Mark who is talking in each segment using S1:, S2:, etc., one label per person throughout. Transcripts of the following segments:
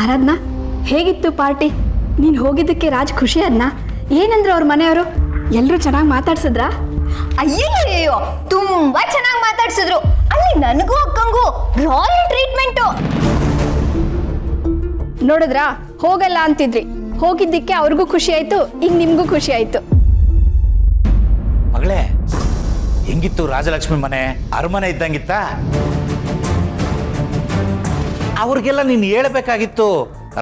S1: ಆರಾಧ್ನಾ, ಹೇಗಿತ್ತು ಪಾರ್ಟಿ? ನೀನು ಹೋಗಿದ್ದಕ್ಕೆ ರಾಜ್ ಖುಷಿ ಅದ್ನ? ಏನಂದ್ರು ಅವ್ರ ಮನೆಯವರು? ಎಲ್ಲರೂ ಚೆನ್ನಾಗಿ ಮಾತಾಡ್ಸಿದ್ರಾ?
S2: ಅಯ್ಯಯ್ಯೋ, ತುಂಬಾ ಚೆನ್ನಾಗಿ ಮಾತಾಡ್ಸಿದ್ರು. ಅಲ್ಲಿ ನನಗೂ ಅಕ್ಕಂಗೂ ರಾಯಲ್ ಟ್ರೀಟ್ಮೆಂಟು.
S1: ನೋಡಿದ್ರಾ, ಹೋಗಲ್ಲ ಅಂತಿದ್ರಿ, ಹೋಗಿದ್ದಕ್ಕೆ ಅವ್ರಿಗೂ ಖುಷಿ ಆಯ್ತು, ಈಗ ನಿಮ್ಗೂ ಖುಷಿ ಆಯ್ತು.
S3: ಮಗಳೇ, ಹೆಂಗಿತ್ತು ರಾಜಲಕ್ಷ್ಮಿ ಮನೆ? ಅರಮನೆ ಇದ್ದಂಗಿತ್ತ? ಅವ್ರಿಗೆಲ್ಲ ನೀನು ಹೇಳ್ಬೇಕಾಗಿತ್ತು,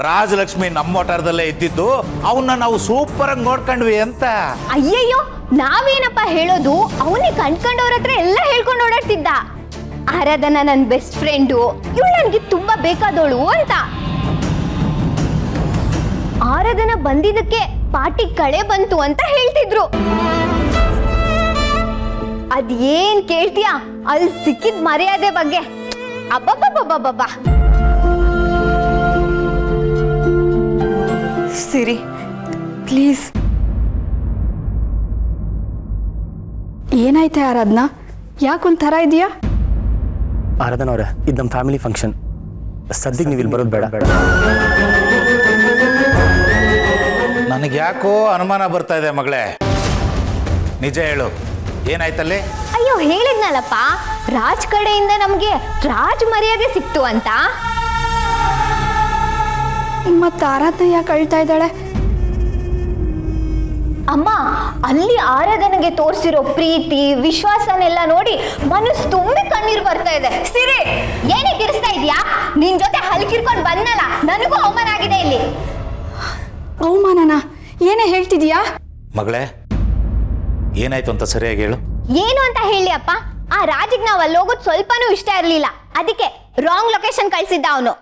S3: ರಾಜಲಕ್ಷ್ಮಿ ನಮ್ಮ ಒಟಾರದಲ್ಲೇ ಇದ್ದಿದ್ದು, ಅವನ್ನ ನಾವು ಸೂಪರ್ ಆಗಿ ನೋಡ್ಕೊಂಡ್ವಿ ಅಂತ.
S2: ಅಯ್ಯಯ್ಯೋ, ನಾವೇನಪ್ಪ ಹೇಳೋದು? ಅವನೇ ಕಂಡ್ಕೊಂಡವ್ರ ಹತ್ರ ಎಲ್ಲ ಹೇಳ್ಕೊಂಡು ಓಡಾಡ್ತಿದ್ದ. ಆರಾಧನಾ ನನ್ನ ಬೆಸ್ಟ್ ಫ್ರೆಂಡು, ಇವಳು ನನಗೆ ತುಂಬಾ ಬೇಕಾದವಳು ಅಂತ. ಆರಾಧನಾ ಬಂದಿದ್ದಕ್ಕೆ ಪಾರ್ಟಿ ಕಳೆ ಬಂತು ಅಂತ ಹೇಳ್ತಿದ್ರು. ಅದೇನ್ ಕೇಳ್ತೀಯಾ ಅಲ್ಲಿ ಸಿಕ್ಕಿದ ಮರ್ಯಾದೆ ಬಗ್ಗೆ? ಅಬ್ಬಬ್ಬಬ್ಬಬ್ಬಬ್ಬ.
S1: ಸಿರಿ, ಪ್ಲೀಸ್. ಏನಾಯ್ತೆ ಆರಾಧ್ನಾ? ಯಾಕೊಂಥರ ಇದೆಯಾ?
S4: ಆರಾಧನಾ ಅವರೇ, ಇದು ನಮ್ಮ ಫ್ಯಾಮಿಲಿ ಫಂಕ್ಷನ್. ಸದ್ಯಕ್ಕೆ ನೀವು ಇಲ್ಲಿ ಬರೋದು ಬೇಡ.
S3: ನನಗೆ ಯಾಕೋ ಅನುಮಾನ ಬರ್ತಾ ಇದೆ ಮಗಳೇ. ನಿಜ ಹೇಳು, ಏನಾಯ್ತಲ್ಲಿ?
S2: ಅಯ್ಯೋ, ಹೇಳಿದ್ನಲ್ಲಪ್ಪ, ರಾಜ್ ಕಡೆಯಿಂದ ನಮ್ಗೆ ರಾಜ್ ಮರ್ಯಾದೆ ಸಿಕ್ತು ಅಂತ.
S1: ಮತ್ತೆ ಆರಾಧ್ನಾ ಯಾಕೆ ಅಳ್ತಾ ಇದ್ದಾಳೆ?
S2: ಅಮ್ಮ, ಅಲ್ಲಿ ಆರಾಧನೆಗೆ ತೋರಿಸಿರೋ ಪ್ರೀತಿ ವಿಶ್ವಾಸನೆಲ್ಲ ನೋಡಿ ಮನಸ್ಸು ತುಂಬಿ ಕಣ್ಣೀರು ಬರ್ತಾ ಇದೆ. ಸಿರಿ, ಏನೇ ಕಿರಿಸ್ತಾ ಇದೀಯಾ? ನಿನ್ ಜೊತೆ ಹಲ್ಕಿರ್ಕೊಂಡು ಬಂದಲ್ಲ, ನನಗೂ ಅವಮಾನ ಆಗಿದೆ ಇಲ್ಲಿ.
S1: ಅವಮಾನನಾ? ಏನೇ ಹೇಳ್ತಿದೀಯಾ?
S3: ಮಗಳೇ, ಏನಾಯ್ತು ಅಂತ ಸರಿಯಾಗಿ ಹೇಳು.
S2: ಏನು ಅಂತ ಹೇಳಿ ಅಪ್ಪ? ಆ ರಾಜಿಗೆ ನಾವು ಅಲ್ಲಿ ಹೋಗೋದು ಸ್ವಲ್ಪನೂ ಇಷ್ಟ ಇರಲಿಲ್ಲ, ಅದಕ್ಕೆ ರಾಂಗ್ ಲೊಕೇಶನ್ ಕಳ್ಸಿದ್ದ ಅವನು.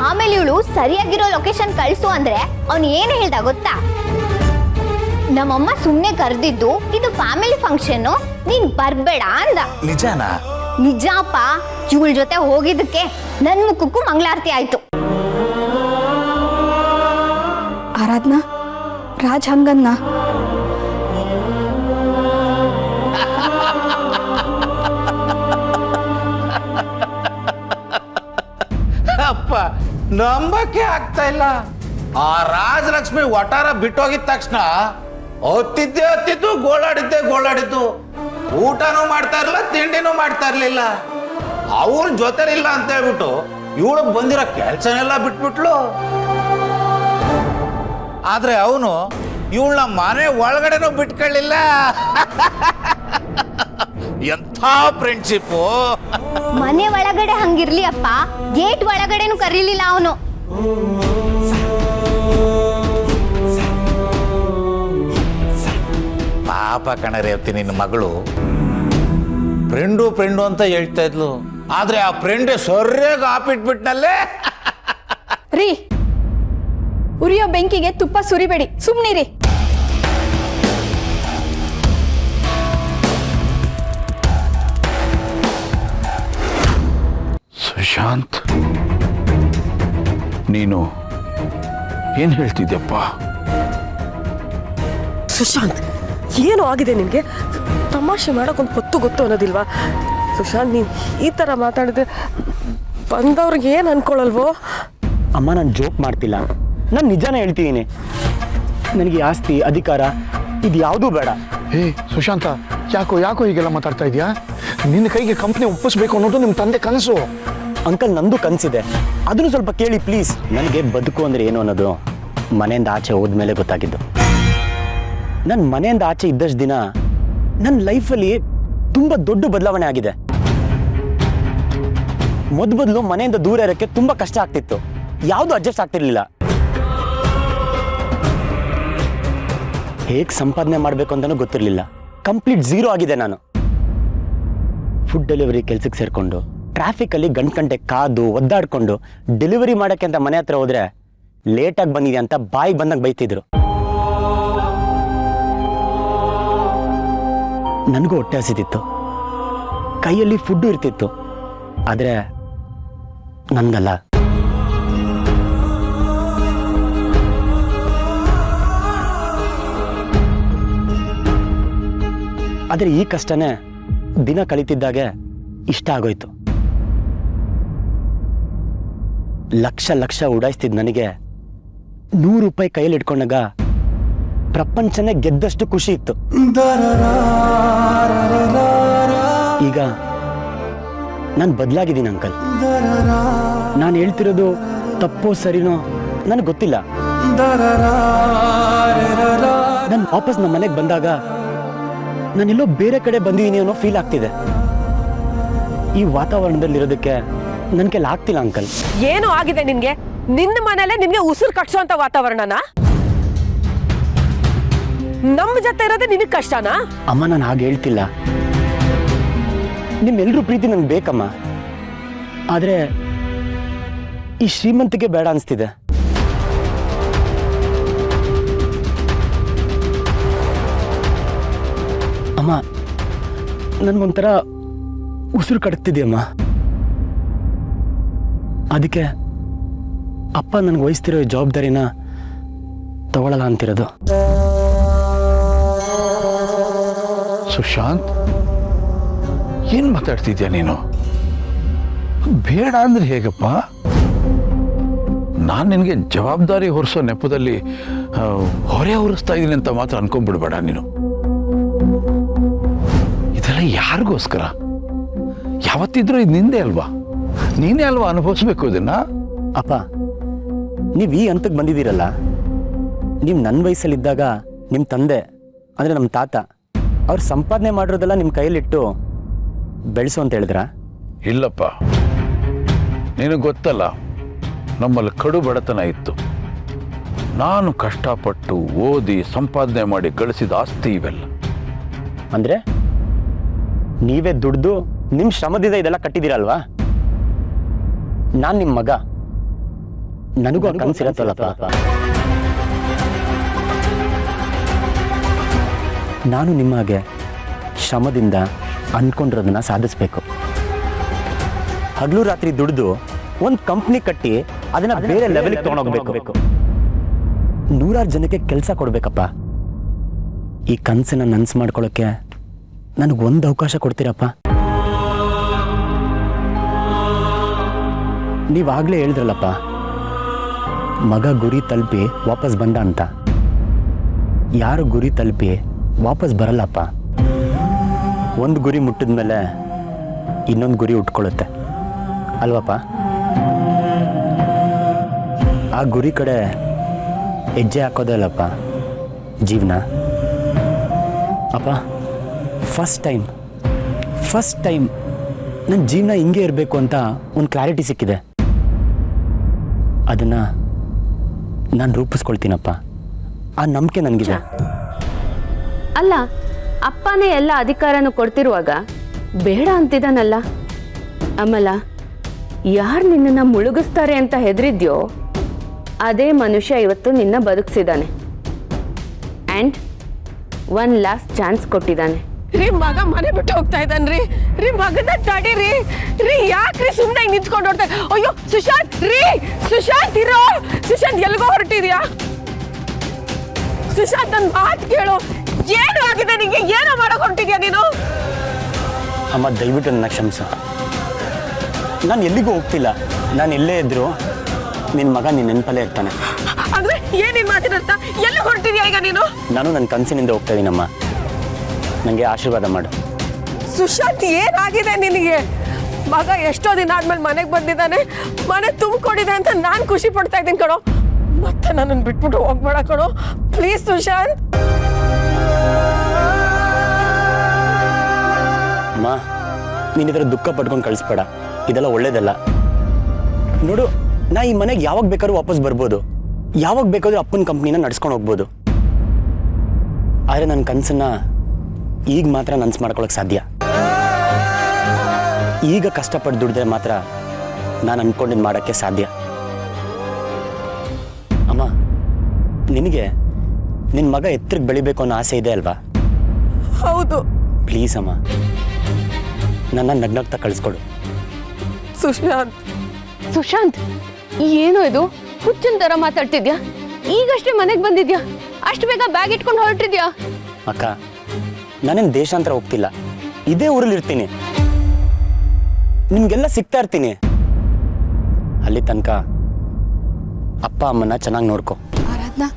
S2: ಆಮೇಲೆ ಇವಳು ಸರಿಯಾಗಿರೋ ಲೊಕೇಶನ್ ಕಳ್ಸು ಅಂದ್ರೆ ಅವನು ಏನು ಹೇಳ್ದ ಗೊತ್ತಾ? ನಮ್ಮಮ್ಮ ಸುಮ್ಮನೆ ಕರೆದಿದ್ದು, ಇದು ಫ್ಯಾಮಿಲಿ ಫಂಕ್ಷನ್, ನೀನ್ ಬರ್ಬೇಡ ಅಂದ.
S3: ನಿಜಾನಾ?
S2: ನಿಜ ಅಪ್ಪ. ಇವಳ ಜೊತೆ ಹೋಗಿದ್ದಕ್ಕೆ ನನ್ ಮುಖಕ್ಕೂ ಮಂಗಳಾರತಿ ಆಯ್ತು.
S1: ಆರಾಧ್ನಾ, ರಾಜ್ ಹಂಗನ್ನ?
S3: ಅಪ್ಪ, ನಂಬಕ್ಕೆ ಆಗ್ತಾ ಇಲ್ಲ. ಆ ರಾಜಲಕ್ಷ್ಮಿ ಒಟಾರ ಬಿಟ್ಟೋಗಿದ ತಕ್ಷಣ ಹೊತ್ತಿದ್ದು ಗೋಳಾಡಿದ್ದು, ಊಟನೂ ಮಾಡ್ತಾ ಇರಲಿಲ್ಲ, ತಿಂಡಿನೂ ಮಾಡ್ತಾ ಇರ್ಲಿಲ್ಲ. ಅವ್ರ ಜೊತೆಲಿಲ್ಲ ಅಂತ ಹೇಳ್ಬಿಟ್ಟು ಇವಳು ಬಂದಿರೋ ಕೆಲ್ಸನೆಲ್ಲ ಬಿಟ್ಬಿಟ್ಲು. ಆದ್ರೆ ಅವನು ಇವಳನ್ನ ಮನೆ ಒಳಗಡೆನೂ ಬಿಟ್ಕೊಳ್ಳಿಲ್ಲ. ಎಂಥ ಫ್ರೆಂಡ್ಶಿಪ್ಪು!
S2: ಮನೆ ಒಳಗಡೆ ಹಂಗಿರ್ಲಿ ಅಪ್ಪ, ಗೇಟ್ ಒಳಗಡೆನೂ ಕರೀಲಿಲ್ಲ ಅವನು.
S3: ಪಾಪ ಕಣರೇವತಿ, ನಿನ್ನ ಮಗಳು ಫ್ರೆಂಡು ಅಂತ ಹೇಳ್ತಾ ಇದ್ಲು, ಆದ್ರೆ ಆ ಫ್ರೆಂಡೇ ಸರಿಯಾಗಿ ಆಪಿಟ್ಬಿಟ್ನಲ್ಲೇ.
S1: ರೀ, ಉರಿಯೋ ಬೆಂಕಿಗೆ ತುಪ್ಪ ಸುರಿಬೇಡಿ, ಸುಮ್ನಿರಿ.
S5: ಸುಶಾಂತ್, ನೀನು ಏನ್ ಹೇಳ್ತಿದ್ಯಪ್ಪ?
S6: ಸುಶಾಂತ್, ಏನು ಆಗಿದೆ ನಿನಗೆ? ತಮಾಷೆ ಮಾಡೋಕ್ಕೊಂದು ಹೊತ್ತು ಗೊತ್ತು ಅನ್ನೋದಿಲ್ವಾ? ಸುಶಾಂತ್, ನೀನು ಈ ಥರ ಮಾತಾಡಿದ್ರೆ ಬಂದವ್ರಿಗೆ ಏನು ಅನ್ಕೊಳ್ಳಲ್ವೋ?
S4: ಅಮ್ಮ, ನಾನು ಜೋಕ್ ಮಾಡ್ತಿಲ್ಲ, ನಾನು ನಿಜಾನೇ ಹೇಳ್ತಿದ್ದೀನಿ. ನನಗೆ ಆಸ್ತಿ ಅಧಿಕಾರ ಇದು ಯಾವುದೂ ಬೇಡ.
S5: ಹೇ ಸುಶಾಂತ, ಯಾಕೋ ಹೀಗೆಲ್ಲ ಮಾತಾಡ್ತಾ ಇದೆಯಾ? ನಿನ್ನ ಕೈಗೆ ಕಂಪ್ನಿ ಒಪ್ಪಿಸ್ಬೇಕು ಅನ್ನೋದು ನಿಮ್ಮ ತಂದೆ ಕನಸು.
S4: ಅಂಕಲ್, ನಂದು ಕನಸಿದೆ, ಅದನ್ನು ಸ್ವಲ್ಪ ಕೇಳಿ ಪ್ಲೀಸ್. ನನಗೆ ಬದುಕು ಅಂದರೆ ಏನು ಅನ್ನೋದು ಮನೆಯಿಂದ ಆಚೆ ಹೋದ್ಮೇಲೆ ಗೊತ್ತಾಗಿದ್ದು. ನನ್ನ ಮನೆಯಿಂದ ಆಚೆ ಇದ್ದಷ್ಟು ದಿನ ನನ್ನ ಲೈಫಲ್ಲಿ ತುಂಬ ದೊಡ್ಡ ಬದಲಾವಣೆ ಆಗಿದೆ. ಮೊದಲು ಮನೆಯಿಂದ ದೂರ ಇರೋಕ್ಕೆ ತುಂಬ ಕಷ್ಟ ಆಗ್ತಿತ್ತು, ಯಾವುದು ಅಡ್ಜಸ್ಟ್ ಆಗ್ತಿರ್ಲಿಲ್ಲ. ಹೇಗೆ ಸಂಪಾದನೆ ಮಾಡಬೇಕು ಅಂತಲೂ ಗೊತ್ತಿರಲಿಲ್ಲ. ಕಂಪ್ಲೀಟ್ ಝೀರೋ ಆಗಿದೆ ನಾನು. ಫುಡ್ ಡೆಲಿವರಿ ಕೆಲ್ಸಕ್ಕೆ ಸೇರಿಕೊಂಡು ಟ್ರಾಫಿಕಲ್ಲಿ ಗಂಟೆ ಕಾದು ಒದ್ದಾಡ್ಕೊಂಡು ಡೆಲಿವರಿ ಮಾಡೋಕ್ಕೆ ಅಂತ ಮನೆ ಹತ್ರ ಹೋದರೆ ಲೇಟಾಗಿ ಬಂದಿದೆ ಅಂತ ಬಾಯಿಗೆ ಬಂದಾಗ ಬೈತಿದ್ರು. ನನಗೂ ಹೊಟ್ಟೆ ಹಸಿತಿತ್ತು, ಕೈಯಲ್ಲಿ ಫುಡ್ಡು ಇರ್ತಿತ್ತು, ಆದರೆ ನನ್ಗಲ್ಲ. ಆದರೆ ಈ ಕಷ್ಟನೇ ದಿನ ಕಳೀತಿದ್ದಾಗೆ ಇಷ್ಟ ಆಗೋಯ್ತು. ಲಕ್ಷ ಲಕ್ಷ ಉಡಾಯಿಸ್ತಿದ್ ನನಗೆ 100 ರೂಪಾಯಿ ಕೈಯಲ್ಲಿ ಇಟ್ಕೊಂಡಾಗ ಪ್ರಪಂಚನೇ ಗೆದ್ದಷ್ಟು ಖುಷಿ ಇತ್ತು. ಈಗ ನಾನು ಬದಲಾಗಿದ್ದೀನಿ ಅಂಕಲ್. ನಾನು ಹೇಳ್ತಿರೋದು ತಪ್ಪೋ ಸರಿನೋ ನನಗೆ ಗೊತ್ತಿಲ್ಲ. ನಾನು ವಾಪಸ್ ನಮ್ಮ ಮನೆಗೆ ಬಂದಾಗ ನಾನೆಲ್ಲೋ ಬೇರೆ ಕಡೆ ಬಂದಿದ್ದೀನಿ ಅನ್ನೋ ಫೀಲ್ ಆಗ್ತಿದೆ. ಈ ವಾತಾವರಣದಲ್ಲಿರೋದಕ್ಕೆ ನನ್ನ ಕೈಲಿ ಆಗ್ತಿಲ್ಲ ಅಂಕಲ್.
S6: ಏನು ಆಗಿದೆ ನಿನ್ಗೆ? ನಿನ್ನ ಮನೇಲೆ ನಿನ್ಗೆ ಉಸಿರು ಕಟ್ಸೋಂತ ವಾತಾವರಣನ ನಮ್ಮ ಜೊತೆ ಇರೋದೇ ನಿನಗೆ ಕಷ್ಟನಾ?
S4: ಅಮ್ಮ, ನಾನು ಹಾಗೆ ಹೇಳ್ತಿಲ್ಲ. ನಿಮ್ಮೆಲ್ಲರೂ ಪ್ರೀತಿ ನನ್ಗೆ ಬೇಕಮ್ಮ. ಆದ್ರೆ ಈ ಶ್ರೀಮಂತಿಗೆ ಬೇಡ ಅನಿಸ್ತಿದೆ. ಅಮ್ಮ, ನನ್ಗೊಂಥರ ಉಸಿರು ಕಡಕ್ತಿದೆಯಮ್ಮ. ಅದಕ್ಕೆ ಅಪ್ಪ ನನಗೆ ವಹಿಸ್ತಿರೋ ಈ ಜವಾಬ್ದಾರಿನ ತಗೊಳ್ಳಲ್ಲ ಅಂತಿರೋದು.
S5: ಸುಶಾಂತ್, ಏನು ಮಾತಾಡ್ತಿದ್ಯಾ ನೀನು? ಬೇಡ ಅಂದ್ರೆ ಹೇಗಪ್ಪ? ನಾನು ನಿನಗೆ ಜವಾಬ್ದಾರಿ ಹೊರಿಸೋ ನೆಪದಲ್ಲಿ ಹೊರೆ ಹೊರಿಸ್ತಾ ಇದ್ದೀನಿ ಅಂತ ಮಾತ್ರ ಅನ್ಕೊಂಡ್ಬಿಡ್ಬೇಡ ನೀನು. ಇದೆಲ್ಲ ಯಾರಿಗೋಸ್ಕರ? ಯಾವತ್ತಿದ್ರೂ ಇದು ನಿಂದೆ ಅಲ್ವಾ? ನೀನೇ ಅಲ್ವಾ ಅನುಭವಿಸ್ಬೇಕು ಇದನ್ನ.
S4: ಅಪ್ಪ, ನೀವು ಈ ಹಂತಕ್ಕೆ ಬಂದಿದ್ದೀರಲ್ಲ, ನೀವು ನನ್ನ ವಯಸ್ಸಲ್ಲಿದ್ದಾಗ ನಿಮ್ಮ ತಂದೆ ಅಂದರೆ ನಮ್ಮ ತಾತ ಅವ್ರು ಸಂಪಾದನೆ ಮಾಡಿರೋದೆಲ್ಲ ನಿಮ್ಮ ಕೈಯಲ್ಲಿಟ್ಟು ಬೆಳೆಸು ಅಂತ ಹೇಳಿದ್ರ?
S5: ಇಲ್ಲಪ್ಪ, ನಿನಗೆ ಗೊತ್ತಲ್ಲ, ನಮ್ಮಲ್ಲಿ ಕಡು ಬಡತನ ಇತ್ತು. ನಾನು ಕಷ್ಟಪಟ್ಟು ಓದಿ ಸಂಪಾದನೆ ಮಾಡಿ ಗಳಿಸಿದ ಆಸ್ತಿ ಇವೆಲ್ಲ.
S4: ಅಂದರೆ ನೀವೇ ದುಡ್ದು ನಿಮ್ಮ ಶ್ರಮದಿಂದ ಇದೆಲ್ಲ ಕಟ್ಟಿದ್ದೀರಲ್ವಾ? ನಾನು ನಿಮ್ಮ ಮಗ, ನನಗೂ ಕನಸಿರತ್ತಲ್ಲಪ್ಪ. ನಾನು ನಿಮ್ಮ ಹಾಗೆ ಶ್ರಮದಿಂದ ಅಂದ್ಕೊಂಡಿರೋದನ್ನ ಸಾಧಿಸ್ಬೇಕು. ಹಗಲು ರಾತ್ರಿ ದುಡಿದು ಒಂದು ಕಂಪ್ನಿ ಕಟ್ಟಿ ಅದನ್ನ ಬೇರೆ ಲೆವೆಲ್ಗೆ ತಗೊಂಡೋಗ್ಬೇಕು. 100 ಜನಕ್ಕೆ ಕೆಲಸ ಕೊಡ್ಬೇಕಪ್ಪ. ಈ ಕನಸನ್ನ ನನಸು ಮಾಡ್ಕೊಳ್ಳೋಕ್ಕೆ ನನಗೊಂದು ಅವಕಾಶ ಕೊಡ್ತೀರಪ್ಪ? ನೀವಾಗಲೇ ಹೇಳಿದ್ರಲ್ಲಪ್ಪ, ಮಗ ಗುರಿ ತಲುಪಿ ವಾಪಸ್ ಬಂದ ಅಂತ. ಯಾರು ಗುರಿ ತಲುಪಿ ವಾಪಸ್ ಬರಲ್ಲಪ್ಪ. ಒಂದು ಗುರಿ ಮುಟ್ಟಿದ ಮೇಲೆ ಇನ್ನೊಂದು ಗುರಿ ಉಟ್ಕೊಳ್ಳುತ್ತೆ ಅಲ್ವಪ್ಪ? ಆ ಗುರಿ ಕಡೆ ಹೆಜ್ಜೆ ಹಾಕೋದೇ ಅಲ್ಲಪ್ಪ ಜೀವನ. ಅಪ್ಪ, ಫಸ್ಟ್ ಟೈಮ್ ನನ್ನ ಜೀವನ ಹಿಂಗೆ ಇರಬೇಕು ಅಂತ ಒಂದು ಕ್ಲಾರಿಟಿ ಸಿಕ್ಕಿದೆ. ಅದನ್ನು ನಾನು ರೂಪಿಸ್ಕೊಳ್ತೀನಪ್ಪ. ಆ ನಂಬಿಕೆ ನನಗಿದೆ.
S7: ಅಲ್ಲ, ಅಪ್ಪನೇ ಎಲ್ಲ ಅಧಿಕಾರನೂ ಕೊಡ್ತಿರುವಾಗ ಬೇಡ ಅಂತಿದ್ದಾನಲ್ಲ. ಅಮಲ, ಯಾರು ನಿನ್ನನ್ನು ಮುಳುಗಿಸ್ತಾರೆ ಅಂತ ಹೆದರಿದ್ಯೋ ಅದೇ ಮನುಷ್ಯ ಇವತ್ತು ನಿನ್ನ ಬದುಕಿಸಿದ್ದಾನೆ. ಆ್ಯಂಡ್ 1 ಲಾಸ್ಟ್ ಚಾನ್ಸ್ ಕೊಟ್ಟಿದ್ದಾನೆ.
S6: ರೀ, ಮಗ ಮನೆ ಬಿಟ್ಟು ಹೋಗ್ತಾ ಇದ್ದಾನ್ರಿ. ರೀ, ಮಗನ ತಡೀರಿ. ರೀ, ಯಾಕ್ರಿ ಸುಮ್ಮನೆ ನಿಂತ್ಕೊಂಡು ಹೊಡ್ತಾ? ಅಯ್ಯೋ ಸುಶಾಂತ್, ಸುಶಾಂತ್ ಇರೋ. ಸುಶಾಂತ್, ಎಲ್ಗೋ ಹೊರಟಿದ್ಯಾ? ಸುಶಾಂತ್, ನನ್ನ ಮಾತು ಕೇಳು. ಏನು ಆಗಿದೆ ನಿಂಗೆ? ಏನೋ ಮಾಡಕ್ ಹೊರಟಿದ್ಯಾ ನೀನು?
S4: ಅಮ್ಮ, ದಯವಿಟ್ಟು ನನ್ನ ಕ್ಷಮಿಸು. ನಾನು ಎಲ್ಲಿಗೂ ಹೋಗ್ತಿಲ್ಲ. ನಾನು ಎಲ್ಲೇ ಇದ್ರು ನಿನ್ನ ಮಗ ನಿನ್ನ ನೆನಪಲ್ಲೇ ಇರ್ತಾನೆ.
S6: ಅಂದ್ರೆ ಏನೇನು ಮಾತಿನರ್ಥ? ಎಲ್ಲಿ ಹೊರಟಿದ್ಯಾ ಈಗ ನೀನು?
S4: ನಾನು ನನ್ನ ಕನಸಿನಿಂದ ಹೋಗ್ತಾ ಇದ್ದೀನಮ್ಮ. ನನಗೆ ಆಶೀರ್ವಾದ ಮಾಡು.
S6: ಸುಶಾಂತ್, ಏನಾಗಿದೆ ನಿನಗೆ? ಮಗ ಎಷ್ಟೋ ದಿನ ಆದ್ಮೇಲೆ ಮನೆಗೆ ಬಂದಿದ್ದಾನೆ, ಮನೆ ತುಂಬಿಕೊಂಡಿದೆ ಅಂತ ನಾನು ಖುಷಿ ಪಡ್ತಾ ಇದ್ದೀನಿ ಕಣೋ. ಮತ್ತೆ ನನ್ನನ್ನು ಬಿಟ್ಬಿಟ್ಟು ಹೋಗ್ಬೇಡ ಕಣೋ, ಪ್ಲೀಸ್ ಸುಶಾಂತ್.
S4: ಅಮ್ಮ, ನೀನು ಇದರ ದುಃಖ ಪಡ್ಕೊಂಡು ಕಳಿಸ್ಬೇಡ. ಇದೆಲ್ಲ ಒಳ್ಳೇದಲ್ಲ. ನೋಡು, ನಾ ಈ ಮನೆಗೆ ಯಾವಾಗ ಬೇಕಾದ್ರೂ ವಾಪಸ್ ಬರ್ಬೋದು, ಯಾವಾಗ ಬೇಕಾದ್ರೂ ಅಪ್ಪನ ಕಂಪ್ನಿನ ನಡ್ಸ್ಕೊಂಡು ಹೋಗ್ಬೋದು. ಆದರೆ ನನ್ನ ಕನಸನ್ನ ಈಗ ಮಾತ್ರ ನನಸು ಮಾಡ್ಕೊಳಕ್ಕೆ ಸಾಧ್ಯ. ಈಗ ಕಷ್ಟಪಟ್ಟು ದುಡಿದ್ರೆ ಮಾತ್ರ ನಾನು ಅನ್ಕೊಂಡಿದ್ದು ಮಾಡೋಕ್ಕೆ ಸಾಧ್ಯ. ಅಮ್ಮ, ನಿನಗೆ ನಿನ್ನ ಮಗ ಎತ್ತರಕ್ಕೆ ಬೆಳಿಬೇಕು ಅನ್ನೋ ಆಸೆ ಇದೆ ಅಲ್ವಾ?
S6: ಹೌದು.
S4: ಪ್ಲೀಸ್ ಅಮ್ಮ, ನನ್ನ ನಗ್ನಗ್ತಾ ಕಳಿಸ್ಕೊಡು.
S7: ಸುಶಾಂತ್, ಏನು ಇದು? ಹುಚ್ಚಿನ ಥರ ಮಾತಾಡ್ತಿದ್ಯಾ? ಈಗಷ್ಟೇ ಮನೆಗೆ ಬಂದಿದ್ಯಾ, ಅಷ್ಟು ಬೇಗ ಬ್ಯಾಗ್ ಇಟ್ಕೊಂಡು ಹೊರಟಿದ್ಯಾ?
S4: ಅಕ್ಕ, ನಾನೇನು ದೇಶಾಂತರ ಹೋಗ್ತಿಲ್ಲ, ಇದೇ ಊರಲ್ಲಿ ಇರ್ತೀನಿ. ನಿಮ್ಗೆಲ್ಲ ಸಿಗ್ತಾ ಇರ್ತೀನಿ. ಅಲ್ಲಿ ತನಕ ಅಪ್ಪ ಅಮ್ಮನ ಚೆನ್ನಾಗಿ ನೋಡ್ಕೊ.
S1: ಆರಾಧ್ನಾ,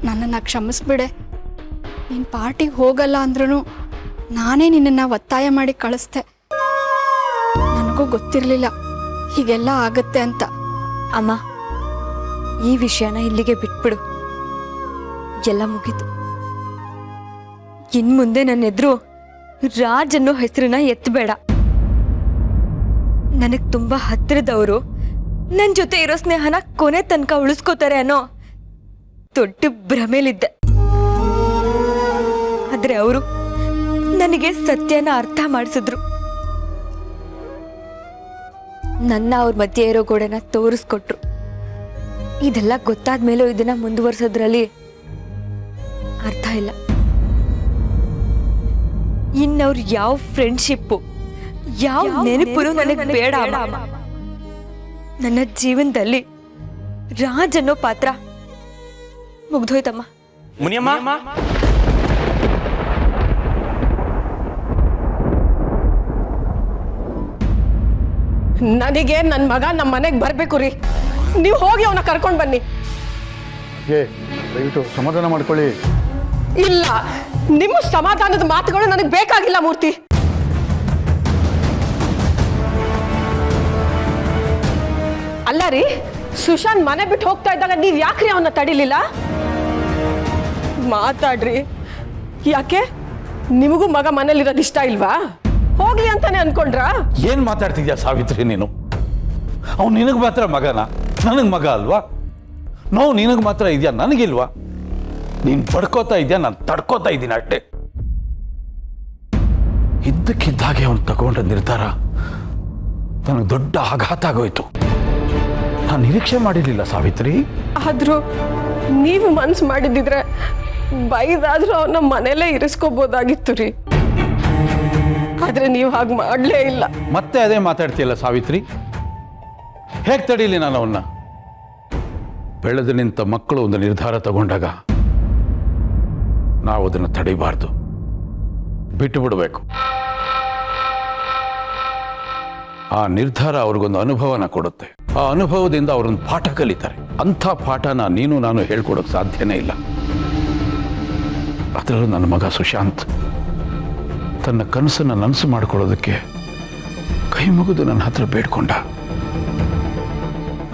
S1: ನನ್ನನ್ನು ಕ್ಷಮಿಸ್ಬಿಡೆ. ನೀನು ಪಾರ್ಟಿಗೆ ಹೋಗಲ್ಲ ಅಂದ್ರೂ ನಾನೇ ನಿನ್ನನ್ನು ಒತ್ತಾಯ ಮಾಡಿ ಕಳಿಸ್ದೆ. ನನಗೂ ಗೊತ್ತಿರಲಿಲ್ಲ ಹೀಗೆಲ್ಲ ಆಗುತ್ತೆ ಅಂತ.
S8: ಅಮ್ಮ, ಈ ವಿಷಯನ ಇಲ್ಲಿಗೆ ಬಿಟ್ಬಿಡು. ಎಲ್ಲ ಮುಗೀತು. ಇನ್ ಮುಂದೆ ನನ್ನ ಎದುರು ರಾಜ್ ಅನ್ನೋ ಹೆಸರನ್ನ ಎತ್ತಬೇಡ. ನನಗ್ ತುಂಬಾ ಹತ್ತಿರದವರು ನನ್ನ ಜೊತೆ ಇರೋ ಸ್ನೇಹನ ಕೊನೆ ತನಕ ಉಳಿಸ್ಕೋತಾರೆ ಅನ್ನೋ ದೊಡ್ಡ ಭ್ರಮೇಲಿದ್ದೆ. ಆದ್ರೆ ಅವರು ನನಗೆ ಸತ್ಯನ ಅರ್ಥ ಮಾಡಿಸಿದ್ರು. ನನ್ನ ಅವ್ರ ಮಧ್ಯೆ ಇರೋ ಗೋಡೆನ ತೋರಿಸ್ಕೊಟ್ರು. ಇದೆಲ್ಲ ಗೊತ್ತಾದ್ಮೇಲೂ ಇದನ್ನ ಮುಂದುವರ್ಸೋದ್ರಲ್ಲಿ ಅರ್ಥ ಇಲ್ಲ. ಇನ್ನವ್ರು ಯಾವ ಫ್ರೆಂಡ್ಶಿಪ್ಪು, ಯಾವ ನೆನಪು ನನಗೆ ಬೇಡ ಅಮ್ಮ. ನನ್ನ ಜೀವನದಲ್ಲಿ ರಾಜ್ ಅನ್ನೋ ಪಾತ್ರ ಮುಗ್ದೋಯ್ತಮ್ಮ.
S4: ಮುನಿಯಮ್ಮ,
S6: ನನಗೆ ನನ್ನ ಮಗ ನಮ್ಮ ಮನೆಗೆ ಬರಬೇಕು ರೀ. ನೀವು ಹೋಗಿ ಅವನ ಕರ್ಕೊಂಡು ಬನ್ನಿ.
S5: ದಯವಿಟ್ಟು ಸಮಾಧಾನ ಮಾಡ್ಕೊಳ್ಳಿ.
S6: ಇಲ್ಲ, ನಿಮ್ಮ ಸಮಾಧಾನದ ಮಾತುಗಳು ನನಗೆ ಬೇಕಾಗಿಲ್ಲ ಮೂರ್ತಿ. ಅಲ್ಲ ರೀ, ಸುಶಾಂತ್ ಮನೆ ಬಿಟ್ಟು ಹೋಗ್ತಾ ಇದ್ದಾಗ ನೀವ್ ಯಾಕ್ರಿ ಅವನ್ನ ತಡಿಲಿಲ್ಲ? ಮಾತಾಡ್ರಿ. ಯಾಕೆ ನಿಮಗೂ ಮಗ ಮನೇಲಿರೋದು ಇಷ್ಟ ಇಲ್ವಾ? ಹೋಗ್ಲಿ ಅಂತಾನೆ ಅನ್ಕೊಂಡ್ರ?
S5: ಏನ್ ಮಾತಾಡ್ತಿದ್ಯಾ ಸಾವಿತ್ರಿ ನೀನು? ಅವ್ನು ನಿನಗೆ ಮಾತ್ರ ಮಗನ, ನನಗೆ ಮಗ ಅಲ್ವಾ? ನೋವು ನಿನಗೆ ಮಾತ್ರ ಇದೆಯಾ, ನನಗಿಲ್ವಾ? ನೀನು ಪಡ್ಕೋತಾ ಇದೆಯಾ, ನಾನು ತಡ್ಕೋತಾ ಇದ್ದೀನಿ ಅಷ್ಟೇ. ಇದ್ದಕ್ಕಿದ್ದಾಗೆ ಅವನು ತಗೊಂಡ ನಿರ್ಧಾರ ನನಗೆ ದೊಡ್ಡ ಆಘಾತ ಆಗೋಯ್ತು. ನಾನು ನಿರೀಕ್ಷೆ ಮಾಡಿರಲಿಲ್ಲ ಸಾವಿತ್ರಿ.
S6: ಆದ್ರೂ ನೀವು ಮನ್ಸು ಮಾಡಿದ್ರೆ ಬೈದಾದ್ರೂ ಅವನ ಮನೇಲೇ ಇರಿಸ್ಕೋಬೋದಾಗಿತ್ತು ರೀ. ಆದ್ರೆ ನೀವು ಹಾಗೆ ಮಾಡಲೇ ಇಲ್ಲ.
S5: ಮತ್ತೆ ಅದೇ ಮಾತಾಡ್ತೀಯಲ್ಲ ಸಾವಿತ್ರಿ. ಹೇಗೆ ತಡೀಲಿ ನಾನು ಅವನ್ನ? ಬೆಳೆದು ನಿಂತ ಮಕ್ಕಳು ಒಂದು ನಿರ್ಧಾರ ತಗೊಂಡಾಗ ನಾವು ಅದನ್ನು ತಡಿಬಾರ್ದು, ಬಿಟ್ಟು ಬಿಡಬೇಕು. ಆ ನಿರ್ಧಾರ ಅವ್ರಿಗೊಂದು ಅನುಭವನ ಕೊಡುತ್ತೆ. ಆ ಅನುಭವದಿಂದ ಅವರೊಂದು ಪಾಠ ಕಲಿತಾರೆ. ಅಂಥ ಪಾಠನ ನೀನು ನಾನು ಹೇಳ್ಕೊಡೋಕೆ ಸಾಧ್ಯನೇ ಇಲ್ಲ. ಅದರಲ್ಲೂ ನನ್ನ ಮಗ ಸುಶಾಂತ್ ತನ್ನ ಕನಸನ್ನು ನನಸು ಮಾಡ್ಕೊಳ್ಳೋದಕ್ಕೆ ಕೈ ಮುಗಿದು ನನ್ನ ಹತ್ರ ಬೇಡ್ಕೊಂಡ.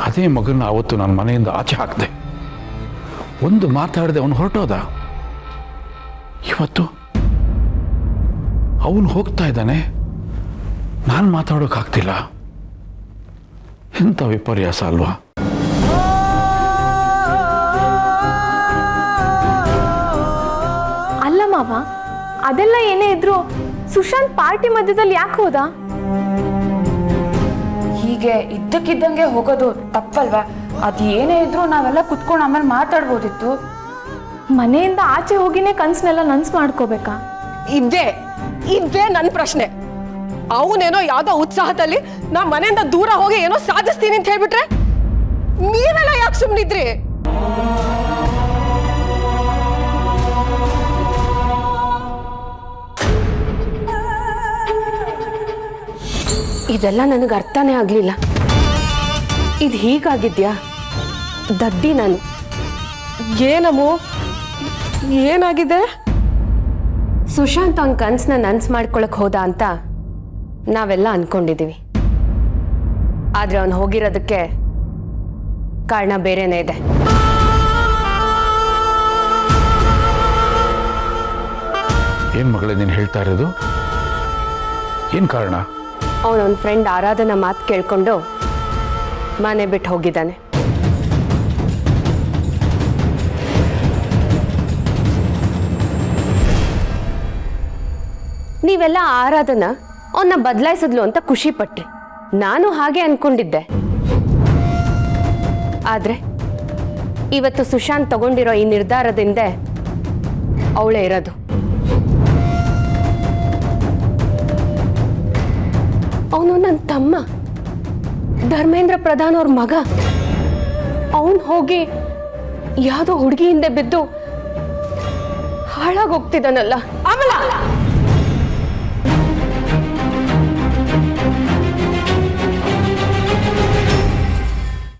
S5: ಅದೇ ಮಗನ ಅವತ್ತು ನನ್ನ ಮನೆಯಿಂದ ಆಚೆ ಹಾಕಿದೆ. ಒಂದು ಮಾತಾಡದೆ ಅವನು ಹೊರಟೋದ. ಇವತ್ತು ಅವನು ಹೋಗ್ತಾ ಇದ್ದಾನೆ, ನಾನು ಮಾತಾಡೋಕ್ಕಾಗ್ತಿಲ್ಲ. ಎಂಥ ವಿಪರ್ಯಾಸ ಅಲ್ವಾ?
S9: ಅಲ್ಲ ಮಾವ, ಅದೆಲ್ಲ ಏನೇ ಇದ್ರು ಸುಶಾಂತ್ ಪಾರ್ಟಿ ಮಧ್ಯದಲ್ಲಿ ಯಾಕೆ ಹೋದ?
S10: ಹೀಗೆ ಇದ್ದಕ್ಕಿದ್ದಂಗೆ ಹೋಗೋದು ತಪ್ಪಲ್ವಾ? ಅದು ಏನೇ ಇದ್ರು ನಾವೆಲ್ಲ ಕುತ್ಕೊಂಡು ಆಮೇಲೆ ಮಾತಾಡ್ಬೋದಿತ್ತು.
S9: ಮನೆಯಿಂದ ಆಚೆ ಹೋಗಿನೇ ಕನ್ಸನ್ನೆಲ್ಲ ನನ್ಸ್ ಮಾಡ್ಕೋಬೇಕಾ?
S6: ಇದ್ದೇ ನನ್ನ ಪ್ರಶ್ನೆ. ಅವನೇನೋ ಯಾವ್ದೋ ಉತ್ಸಾಹದಲ್ಲಿ ನಾ ಮನೆಯಿಂದ ದೂರ ಹೋಗಿ ಏನೋ ಸಾಧಿಸ್ತೀನಿ ಅಂತ ಹೇಳ್ಬಿಟ್ರೆ ನೀವೆಲ್ಲ ಯಾಕೆ ಸುಮ್ಮನಿದ್ರಿ?
S7: ಇದೆಲ್ಲ ನನಗೆ ಅರ್ಥನೇ ಆಗ್ಲಿಲ್ಲ. ಇದು ಹೀಗಾಗಿದ್ಯಾ? ದಡ್ಡಿ ನಾನು.
S6: ಏನಮ್ಮು, ಏನಾಗಿದೆ?
S7: ಸುಶಾಂತ್ ಅವನ ಕನ್ಸನ್ನ ನನ್ಸ್ ಮಾಡ್ಕೊಳಕ್ ಹೋದ ಅಂತ ನಾವೆಲ್ಲ ಅನ್ಕೊಂಡಿದೀವಿ. ಆದ್ರೆ ಅವನು ಹೋಗಿರೋದಕ್ಕೆ ಕಾರಣ ಬೇರೆನೇ ಇದೆ.
S5: ಏನ್ ಮಗಳೇ ನೀನು ಹೇಳ್ತಾ ಇರೋದು? ಏನ್ ಕಾರಣ?
S7: ಅವನವನ ಫ್ರೆಂಡ್ ಆರಾಧನ ಮಾತು ಕೇಳ್ಕೊಂಡು ಮನೆ ಬಿಟ್ಟು ಹೋಗಿದ್ದಾನೆ. ನೀವೆಲ್ಲ ಆರಾಧನ ಅವನ್ನ ಬದಲಾಯಿಸಿದ್ಲು ಅಂತ ಖುಷಿ ಪಟ್ರಿ. ನಾನು ಹಾಗೆ ಅನ್ಕೊಂಡಿದ್ದೆ. ಆದ್ರೆ ಇವತ್ತು ಸುಶಾಂತ್ ತಗೊಂಡಿರೋ ಈ ನಿರ್ಧಾರದಿಂದ ಅವಳೇ ಇರೋದು. ಅವನು ನನ್ನ ತಮ್ಮ, ಧರ್ಮೇಂದ್ರ ಪ್ರಧಾನ್ ಅವ್ರ ಮಗ. ಅವನು ಹೋಗಿ ಯಾವುದೋ ಹುಡುಗಿ ಹಿಂದೆ ಬಿದ್ದು ಹಾಳಾಗೋಗ್ತಿದ್ದಾನಲ್ಲ.
S6: ಅಮಲ,